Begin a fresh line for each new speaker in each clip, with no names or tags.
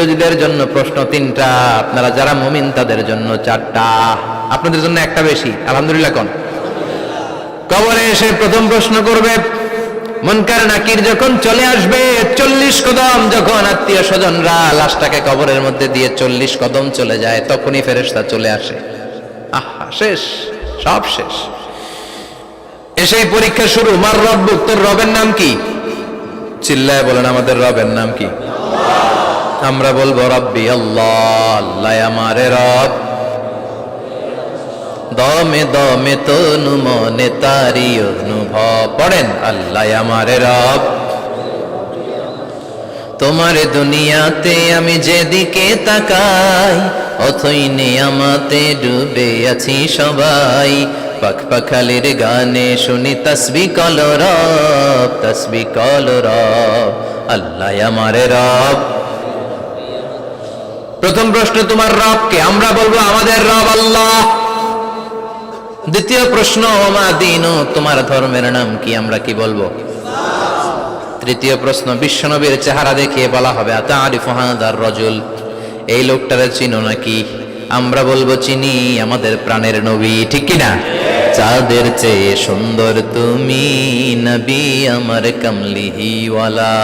বিরোধীদের জন্য প্রশ্ন 3টা, আপনারা যারা মুমিন তাদের জন্য 4টা, আপনাদের জন্য একটা বেশি। আলহামদুলিল্লাহ কোন? কবরে এসে প্রথম প্রশ্ন করবে মুনকার নাকির যখন চলে আসবে, 40 কদম যখন আত্মীয় স্বজনরা লাশটাকে কবরের মধ্যে দিয়ে 40 কদম চলে যায়, তখনই ফেরেশতা চলে আসে। আহা, শেষ, সব শেষ। এসেই পরীক্ষা শুরু। মার রব্বুক, তোর রবের নাম কি? চিল্লায় বলেন, আমাদের রবের নাম কি? আমরা বলবো রব্বি আল্লাহ, আল্লাহ আমারে রব। দমে দমে তনু মনে তারি অনুভব। পড়েন, আল্লাহ আমারে রব। তোমার দুনিয়াতে আমি যেদিকে তাকাই, অথই নিয়ামতে ডুবে আছি সবাই। পাখ পাখালির গানে শুনি তসবিহ কল রব, তসবিহ কল রব, আল্লাহ আমারে রব। প্রথম প্রশ্ন, তোমার রব কে? আমরা বলবো আমাদের রব আল্লাহ। দ্বিতীয় প্রশ্ন, ওমা দীনু, তোমার ধর্মের নাম কি? আমরা কি বলবো? তৃতীয় প্রশ্ন, বিশ্বনবীর চেহারা দেখিয়ে বলা হবে আতারিফু হাদার রাজুল, এই লোকটারে চিনো নাকি? আমরা বলবো চিনি, আমাদের প্রাণের নবী, ঠিক কি না? চাঁদের চেয়ে সুন্দর তুমি নবী আমার কমলিহি ওয়ালা,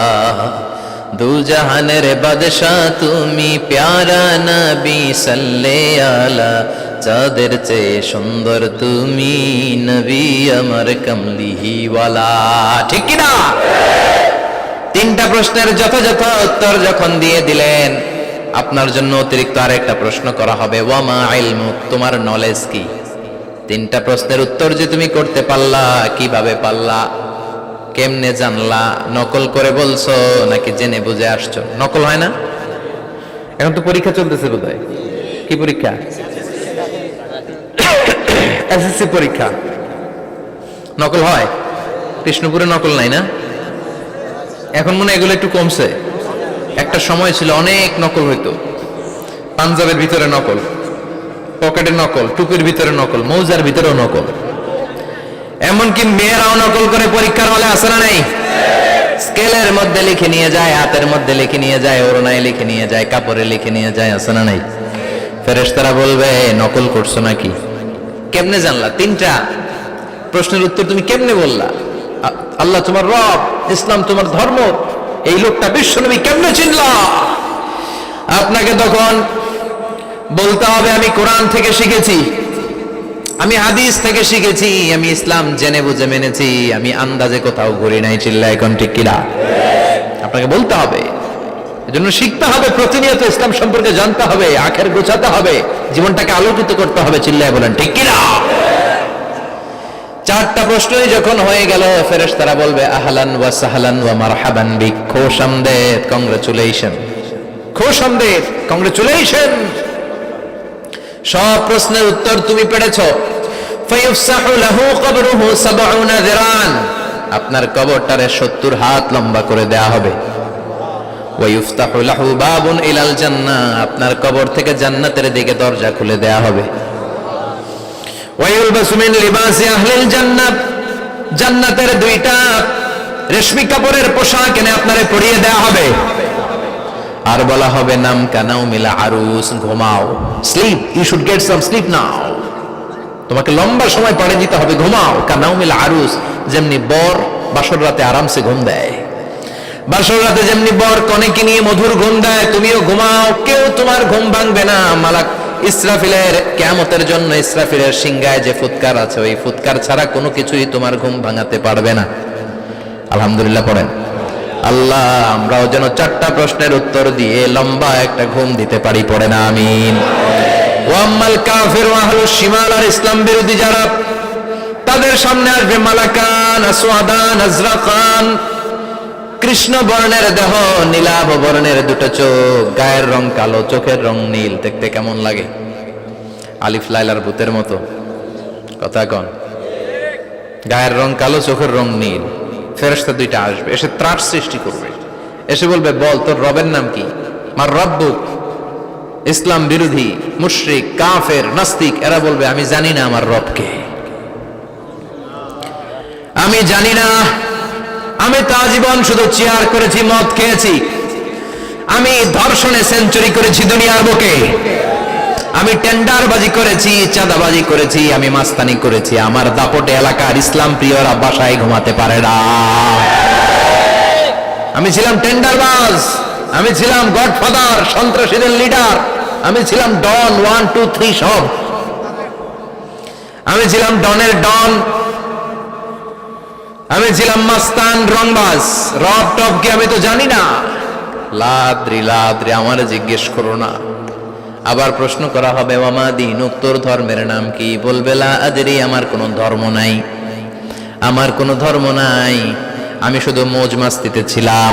দু জাহানের বাদশাহ তুমি প্যারা নবী সাল্লে আলা, চাঁদের চেয়ে সুন্দর তুমি নবী আমার কমলিহি ওয়ালা, ঠিক কি না? 3টা প্রশ্নের যথাযথ উত্তর যখন দিয়ে দিলেন, আপনার জন্য অতিরিক্ত আরেকটা প্রশ্ন করা হবে, ওয়ামা ইলমুক, তোমার নলেজ কি? 3টা প্রশ্নের উত্তর যে তুমি করতে পারলা, কিভাবে পারলা, কেমনে জানলা? নকল করে বলছো নাকি জেনে বুঝে আসছো? নকল হয় না? এখন তো পরীক্ষা চলতেছে বোধহয়। কি পরীক্ষা? এসএসসি পরীক্ষা। নকল হয়? কৃষ্ণপুরে নকল নাই না? এখন মনে হয় এগুলো একটু কমছে। একটা সময় ছিল অনেক নকল হইতো। পাঞ্জাবের ভিতরে নকল, পকেটে নকল, টুপির ভিতরে নকল, মৌজার ভিতরেও নকল। এমনকি মেয়েরাও নকল করে পরীক্ষার হলে আসে না নাই? স্কেলের মধ্যে লিখে নিয়ে যায়, হাতের মধ্যে লিখে নিয়ে যায়, ওড়নায় লিখে নিয়ে যায়, কাপড়ে লিখে নিয়ে যায়, আসে না নাই? ফেরেশতারা বলবে নকল করছো নাকি? কেমনে জানলা? 3টা প্রশ্নের উত্তর তুমি কেমনে বললা? আল্লাহ তোমার রব, ইসলাম তোমার ধর্ম, এই লোকটা বিশ্বনবী, কেমনে চিনলা? আপনাকে তখন বলতে হবে আমি কোরআন থেকে শিখেছি, আমি হাদিস থেকে শিখেছি, আমি ইসলাম জেনে বুঝে মেনেছি, আমি আন্দাজে কোথাও ঘুরি নাই। চিল্লা এখন ঠিক কিনা? আপনাকে বলতে হবে, এজন্য শিখতে হবে, প্রতিনিয়ত ইসলাম সম্পর্কে জানতে হবে, আখের গোছাতে হবে, জীবনটাকে আলোকিত করতে হবে। চিল্লায় বলেন ঠিক কিনা? 4টা প্রশ্নই যখন হয়ে গেল, ফেরেশতারা বলবে আহলান ওয়া সাহলান ওয়া মারহাবান বিক, খোশামদেদ, কংগ্রাচুলেশন, খোশামদেদ, কংগ্রাচুলেশন, সব প্রশ্নের উত্তর তুমি পেরেছো। ফায়ুফসাহু লাহু কবরুহু 70 যিরান, আপনার কবরটারে 70 হাত লম্বা করে দেয়া হবে। ওয়া ইফতাহু লাহু বাবুন ইলাল জান্নাহ, আপনার কবর থেকে জান্নাতের দিকে দরজা খুলে দেয়া হবে। ওয়া ইলবাসু মিন লিবাসি আহলিল জান্নাহ, জান্নাতের 2টা রেশমি কাপড়ের পোশাক এনে আপনারে পরিয়ে দেয়া হবে। আর বলা হবে নাম কানাও মিলা আরুস, ঘুমাও, sleep, you should get some sleep now, তোমাকে লম্বা সময় পড়ে দিতে হবে, ঘুমাও। কানাও মিলা আরুস, যেমনি বর বাসর রাতে আরামসে ঘুম দেয়, বাসর রাতে যেমনি বর কনেকে নিয়ে মধুর ঘুম দেয়, তুমিও ঘুমাও, কেউ তোমার ঘুম ভাঙবে না। মালাক ইসরাফিলের, কিয়ামতের জন্য ইসরাফিলের সিংহায় যে ফুৎকার আছে, ওই ফুৎকার ছাড়া কোনো কিছুই তোমার ঘুম ভাঙাতে পারবে না। আলহামদুলিল্লাহ পড়েন। আল্লাহ আমরাও যেন 4টা প্রশ্নের উত্তর দিয়ে লম্বা একটা ঘুম দিতে পারি, পড়ে না আমিন। ওয়াম্মাল কাফির ওয়া আহলুশ শিমাল, আর ইসলাম বিরোধী যারা, তাদের সামনে আসবে মালাকান আসওয়াদান আজরাকান, কৃষ্ণ বর্ণের দেহ, নীলাভ বর্ণের 2টো চোখ, গায়ের রং কালো, চোখের রং নীল। দেখতে কেমন লাগে? আলিফ লাইলার ভূতের মতো, কথা কন। গায়ের রং কালো, চোখের রং নীল। ফেরেশতা 2টা আসবে, এসে ত্রাস সৃষ্টি করবে, এসে বলবে বল তোর রবের নাম কি? মার রব্বুক। ইসলাম বিরোধী মুশরিক, কাফের, নাস্তিক এরা বলবে আমি জানি না আমার রবকে, আমি জানি না, আমি তো আজীবন শুধু চেয়ার করেছি, মদ খেয়েছি, আমি ধর্ষণে সেঞ্চুরি করেছি দুনিয়ার বুকে, আমি টেন্ডারবাজি করেছি, চাঁদাবাজি করেছি, আমি মাস্তানি করেছি। আমার দাপটে এলাকার ইসলাম প্রিয়রা বাসায় ঘুমাতে পারে না। আমি ছিলাম টেন্ডারবাজ, আমি ছিলাম গডফাদার, সন্ত্রাসীদের লিডার, আমি ছিলাম ডন 1 2 3 সব। আমি ছিলাম ডনের ডন, আমি ছিলাম মাস্তান, রংবাজ, রব টপ কি আমি তো জানি না। লাদ্রি লাদ্রি আমার জিজ্ঞেস করো না। আবার প্রশ্ন করা হবে ওয়ামা দীনুক, তোর ধর্মের নাম কি? বলবে লা আদরি, আমার কোনো ধর্ম নাই, আমার কোনো ধর্ম নাই। আমি শুধু মৌজ মাস্তিতে ছিলাম,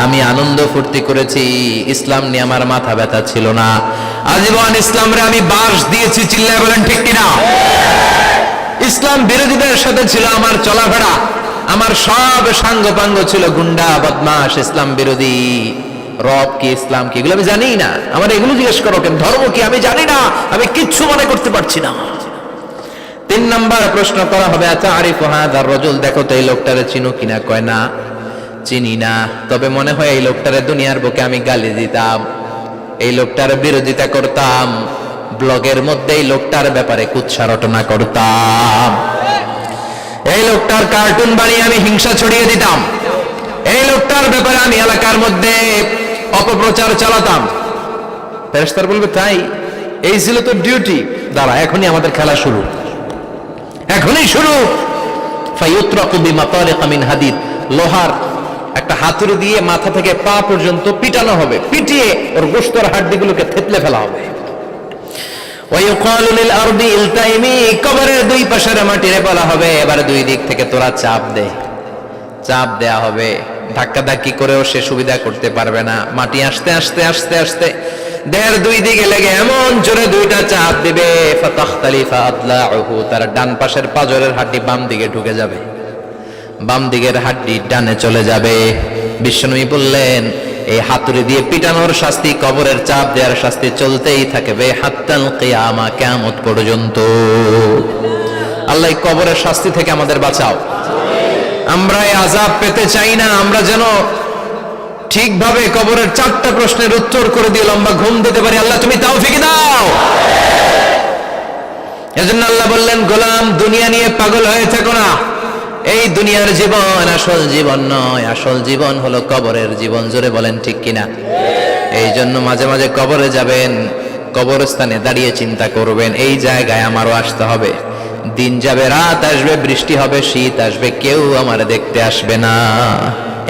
আমি আনন্দ ফুর্তি করেছি, ইসলাম নিয়ে আমার মাথা ব্যথা ছিল না। আজীবন ইসলামরে আমি বাস দিয়েছি, চিল্লায় বলেন ঠিক কিনা? ইসলাম বিরোধীদের সাথে ছিল আমার চলাফেরা, আমার সব সাঙ্গপাঙ্গ ছিল গুন্ডা বদমাশ ইসলাম বিরোধী। রব কি, ইসলাম কি, এগুলো আমি জানি না। আমার এগুলো জিজ্ঞেস করো কেন? ধর্ম কি আমি জানি না, আমি কিচ্ছু মনে করতে পারছি না। 3 নাম্বার প্রশ্ন করা হবে আচ্ছা আরিফ হাদার রাজুল, দেখো তো এই লোকটারে চিনো কিনা? কয় না, চিনি না, তবে মনে হয় এই লোকটারে দুনিয়ার বুকে আমি গালি দিতাম, এই লোকটার বিরোধিতা করতাম, ব্লগের মধ্যে এই লোকটার ব্যাপারে কুৎসা রটনা করতাম, এই লোকটার কার্টুন বানিয়ে আমি হিংসা ছড়িয়ে দিতাম, এই লোকটার ব্যাপারে আমি এলাকার মধ্যে অপপ্রচার চালাতাম। ফেরেশতারা বলবে তাই? এই ছিল তো ডিউটি। দাঁড়া, এখনই আমাদের খেলা শুরু, এখনই শুরু। ফায়ুতরাকু বিমাতারিক মিন হাদিদ, লোহার একটা হাতুড়ি দিয়ে মাথা থেকে পা পর্যন্ত পিটানো হবে, পিটিয়ে ওর গোশতের হাড্ডিগুলোকে থেতলে ফেলা হবে। ওয়ায়ুকালু লিল আরদি ইলতাইমি, কবরের দুই পাশের মাটিরে বলা হবে এবার দুই দিক থেকে তোরা চাপ দে, চাপ দেয়া হবে। ধাক্কা ধাক্কি করেও সে সুবিধা করতে পারবে না, মাটি আস্তে আস্তে আস্তে আস্তে দেহের দুই দিকে লেগে এমন জোরে দুইটা চাপ দিবে, ফাতাখতালিফা আদলাউহু, তার ডান পাশের পাজরের হাড্ডি বাম দিকে ঢুকে যাবে, বাম দিকের হাড্ডি ডানে চলে যাবে। বিশ্বনবী বললেন এই হাতুড়ি দিয়ে পিটানোর শাস্তি, কবরের চাপ দেওয়ার শাস্তি চলতেই থাকবে হাত্তাল কিয়ামা, কিয়ামত পর্যন্ত। আল্লাহ কবরের শাস্তি থেকে আমাদের বাঁচাও। আমরা এই আযাব পেতে চাই না, আমরা যেন ঠিকভাবে কবরের 4টা প্রশ্নের উত্তর করে দিয়ে লম্বা ঘুম দিতে পারি। আল্লাহ তুমি তৌফিক দাও। এজন্য আল্লাহ বললেন গোলাম দুনিয়া নিয়ে পাগল হয়ে থেকো না, এই দুনিয়ার জীবন আসল জীবন নয়, আসল জীবন হলো কবরের জীবন। জোরে বলেন ঠিক কিনা? এই জন্য মাঝে মাঝে কবরে যাবেন, কবরস্থানে দাঁড়িয়ে চিন্তা করবেন এই জায়গায় আমারও আসতে হবে। দিন যাবে, রাত আসবে, বৃষ্টি হবে, শীত আসবে, কেউ আমার দেখতে আসবে না,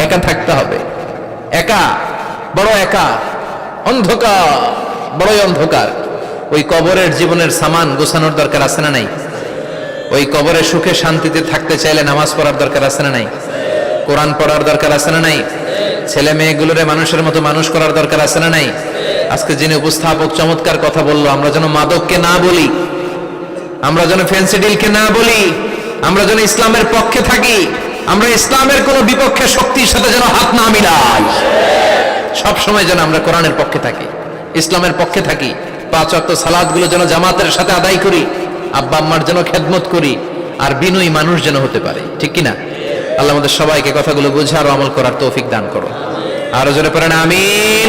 একা থাকতে হবে, একা, বড় একা, অন্ধকার, বড়ই অন্ধকার। ওই কবরের জীবনের সামান গোছানোর দরকার আছে না নাই? ওই কবরে সুখে শান্তিতে থাকতে চাইলে নামাজ পড়ার দরকার আছে না নাই? কোরআন পড়ার দরকার আছে না নাই? ছেলে মেয়েগুলোরে মানুষের মতো মানুষ করার দরকার আছে না নাই? আজকে যিনি উপস্থাপক চমৎকার কথা বললো, আমরা যেন মাদককে না বলি, আমরা যেন ফেন্সিডিলকে না বলি, আমরা যেন ইসলামের পক্ষে থাকি, আমরা ইসলামের কোন বিপক্ষে শক্তির সাথে যেন হাত না মিলাই। সব সময় যেন আমরা কোরআনের পক্ষে থাকি, ইসলামের পক্ষে থাকি। 5 ওয়াক্ত সালাতগুলো যেন জামাতের সাথে আদায় করি, আব্বা আম্মার যেন খেদমত করি, আর বিনয়ী মানুষ যেন হতে পারে, ঠিক কিনা? আল্লাহ আমাদের সবাইকে কথাগুলো বুঝার ও আমল করার তৌফিক দান করো। আরো জোরে পড়েন আমিন।